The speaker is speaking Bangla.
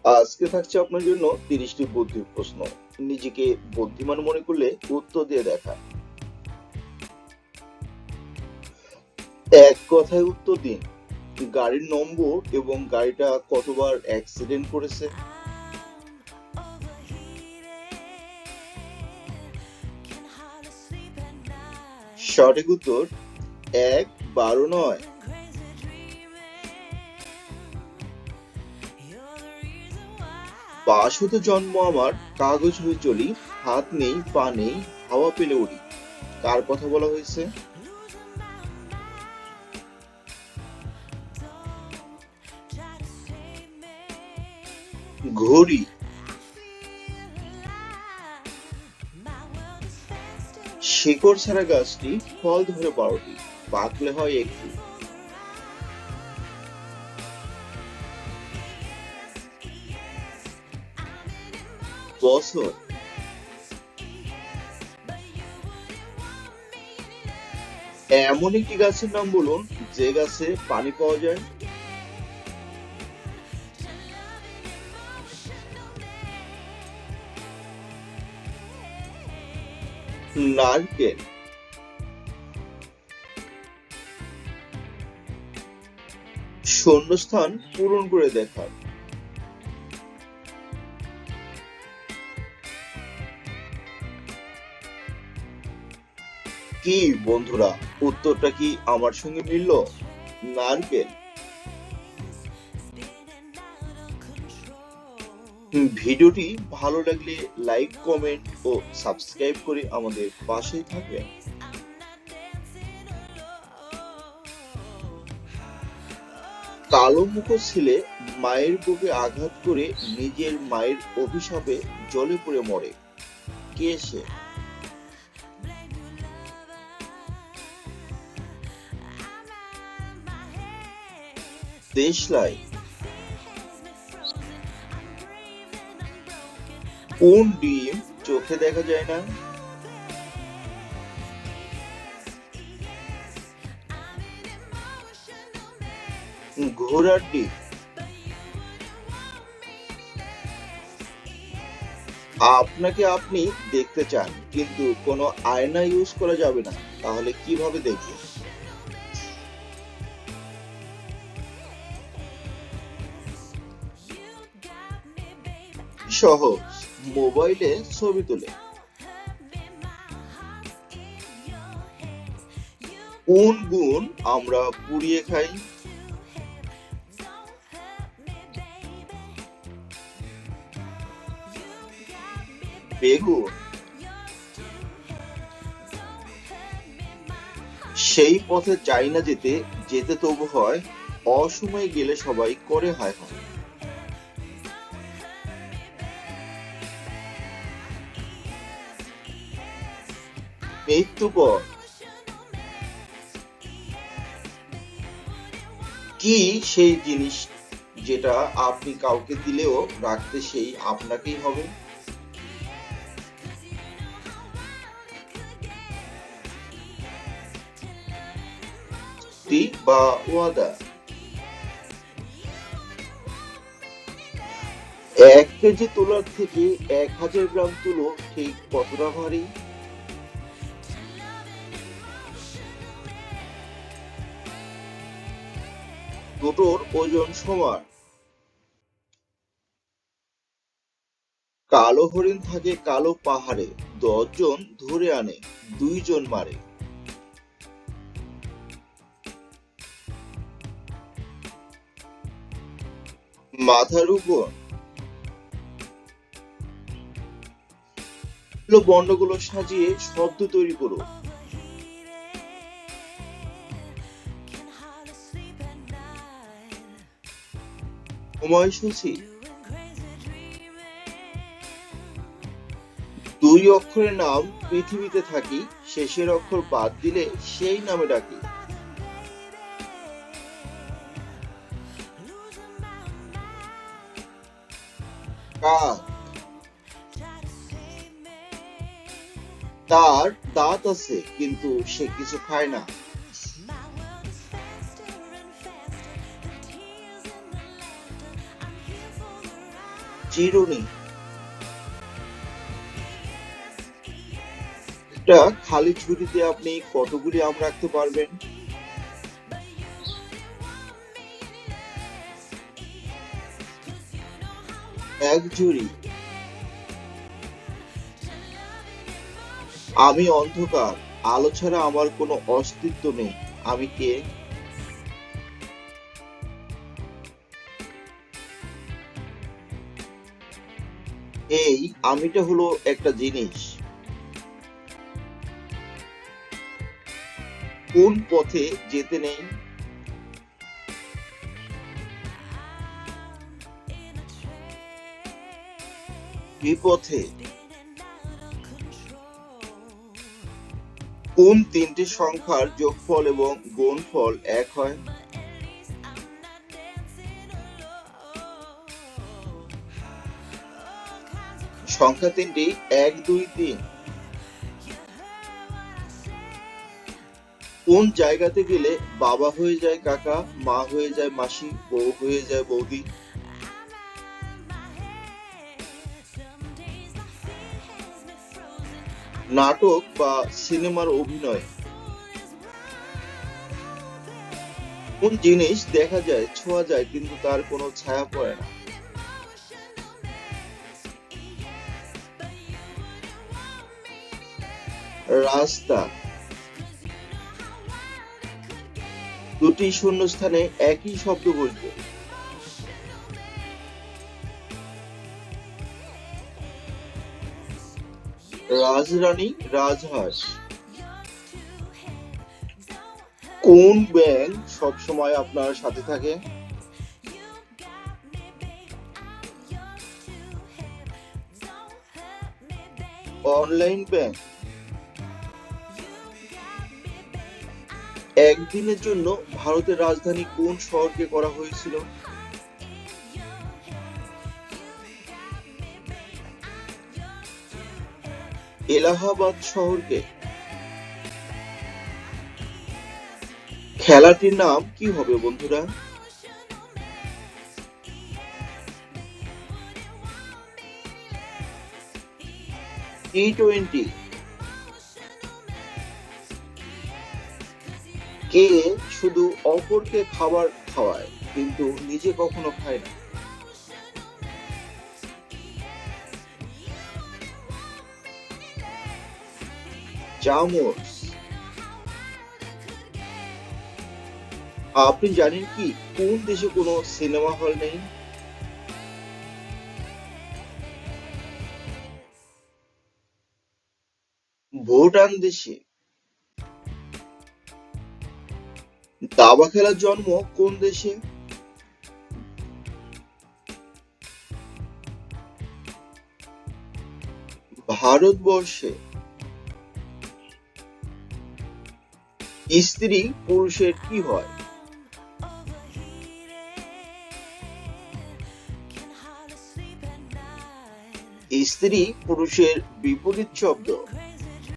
আজকে থাকছে আপনার জন্য 30টি বুদ্ধির প্রশ্ন। নিজেকে বুদ্ধিমান মনে করলে উত্তর দিয়ে দেখা। এক কথায় উত্তর দিন। গাড়ির নম্বর এবং গাড়িটা কতবার অ্যাক্সিডেন্ট করেছে। সঠিক উত্তর 1, 12 নয়। বাস হতে জন্ম আমার, কাগজ হয়ে চলি, হাত নেই পা নেই, হাওয়া পেলে উড়ি। কার কথা বলা হয়েছে? ঘড়ি। শিকড় ছাড়া গাছটি ফল ধরে 12টি, পাকলে হয় একটি। বছর। এমন একটি গাছের নাম বলুন যে গাছে পানি পাওয়া যায়। নারকেল। শূন্যস্থান পূরণ করে দেখান। কি বন্ধুরা, উত্তরটা কি আমার সঙ্গে মিলল? নারকেল। ভিডিওটি ভালো লাগলে লাইক, কমেন্ট ও সাবস্ক্রাইব করে আমাদের পাশেই থাকবেন। কালো মুখো ছেলে মায়ের বুকে আঘাত করে নিজের মায়ের অভিশাপে জ্বলে পুড়ে মরে। কে সে? দেশলাই। কোন ডিম চোখে দেখা যায় না? ঘোড়ার ডিম। আপনাকে আপনি দেখতে চান কিন্তু কোনো আয়না ইউজ করা যাবে না, তাহলে কিভাবে দেখবেন? সহজ, মোবাইলে ছবি তুলে। কোন গুণ আমরা পুড়িয়ে খাই? বেগুন। সেই পথে চাই না যেতে, যেতে তবু হয়, অসময়ে গেলে সবাই করে হায় হায়। মৃত্যুপর। কি সেই জিনিস যেটা আপনি কাউকে দিলেও রাখতে সেই আপনাকেই হবে? চুক্তি বা ওয়াদা। 1 কেজি তুলার থেকে 1000 গ্রাম তুলো ঠিক কতটা ভারী? দুটোর ওজন সমান। কালো হরিণ থাকে কালো পাহাড়ে, 10 জন ধরে আনে, 2 জন মারে। মাথার উপর। বর্ণগুলো সাজিয়ে শব্দ তৈরি করো। সময়সূচি। 2 অক্ষরের নাম পৃথিবীতে থাকি, শেষের অক্ষর বাদ দিলে সেই নামে ডাকি। কাক। তার দাঁত আছে কিন্তু সে কিছু খায় না। চিরুনি। একটা খালি ঝুড়িতে আপনি কতগুলি আম রাখতে পারবেন? এক ঝুড়ি। আমি অন্ধকার, আলো ছাড়া আমার কোনো অস্তিত্ব নেই। আমি কে? এই আমিটা হলো একটা জিনিস। কোন পথে যেতে নেই? বিপথে। কোন তিনটি সংখ্যার যোগফল এবং গুণফল এক হয়? সংখ্যা তিনটি এক, দুই, তিন। কোন জায়গাতে গেলে বাবা হয়ে যায় কাকা, মা হয়ে যায় মাসি, বউ হয়ে যায় বৌদি? নাটক বা সিনেমার অভিনয়। কোন জিনিস দেখা যায়, ছোঁয়া যায় কিন্তু তার কোনো ছায়া পড়ে না? রাস্তা। দুটি শূন্যস্থানে একই শব্দ বসবে। রাজরানী, রাজহাঁস। কোন ব্যাঙ সবসময় আপনার সাথে থাকে? Online bank. একদিনের জন্য ভারতের রাজধানী কোন শহরকে করা হয়েছিল? এলাহাবাদ শহরকে। খেলাটির নাম কি হবে বন্ধুরা? টি-20। কে শুধু অপরকে খাবার খাওয়ায় কিন্তু নিজে কখনো খায় না? চামচ। আপনি জানেন কি কোন দেশে কোনো সিনেমা হল নেই? ভুটান দেশে। দাবা খেলার জন্ম কোন দেশে? ভারতবর্ষে। স্ত্রী পুরুষের কি হয়? স্ত্রী পুরুষের বিপরীত শব্দ।